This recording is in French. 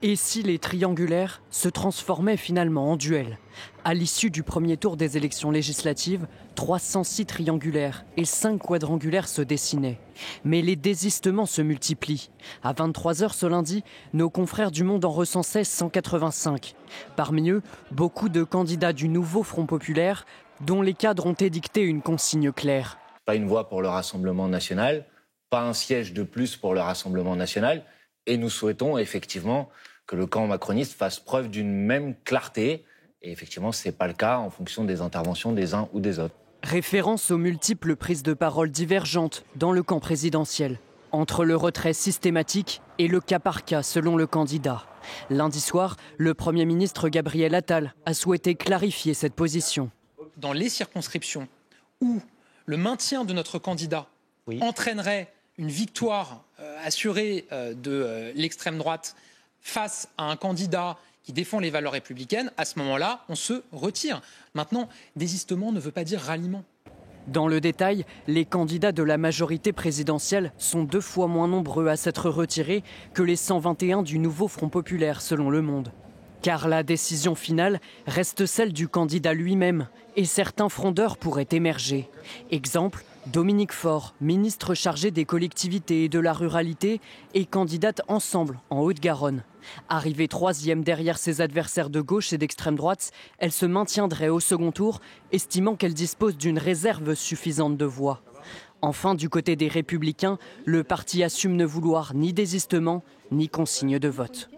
Et si les triangulaires se transformaient finalement en duels? À l'issue du premier tour des élections législatives, 306 triangulaires et 5 quadrangulaires se dessinaient. Mais les désistements se multiplient. À 23h ce lundi, nos confrères du Monde en recensaient 185. Parmi eux, beaucoup de candidats du nouveau Front populaire, dont les cadres ont édicté une consigne claire. Pas une voix pour le Rassemblement national, pas un siège de plus pour le Rassemblement national. Et nous souhaitons effectivement que le camp macroniste fasse preuve d'une même clarté. Et effectivement, ce n'est pas le cas en fonction des interventions des uns ou des autres. Référence aux multiples prises de parole divergentes dans le camp présidentiel, entre le retrait systématique et le cas par cas selon le candidat. Lundi soir, le Premier ministre Gabriel Attal a souhaité clarifier cette position. Dans les circonscriptions où le maintien de notre candidat entraînerait une victoire assurée de l'extrême droite face à un candidat qui défend les valeurs républicaines, à ce moment-là, on se retire. Maintenant, désistement ne veut pas dire ralliement. Dans le détail, les candidats de la majorité présidentielle sont 2 fois moins nombreux à s'être retirés que les 121 du nouveau Front populaire, selon Le Monde. Car la décision finale reste celle du candidat lui-même et certains frondeurs pourraient émerger. Exemple, Dominique Faure, ministre chargé des collectivités et de la ruralité et candidate Ensemble en Haute-Garonne. Arrivée 3e derrière ses adversaires de gauche et d'extrême droite, elle se maintiendrait au second tour, estimant qu'elle dispose d'une réserve suffisante de voix. Enfin, du côté des Républicains, le parti assume ne vouloir ni désistement ni consigne de vote.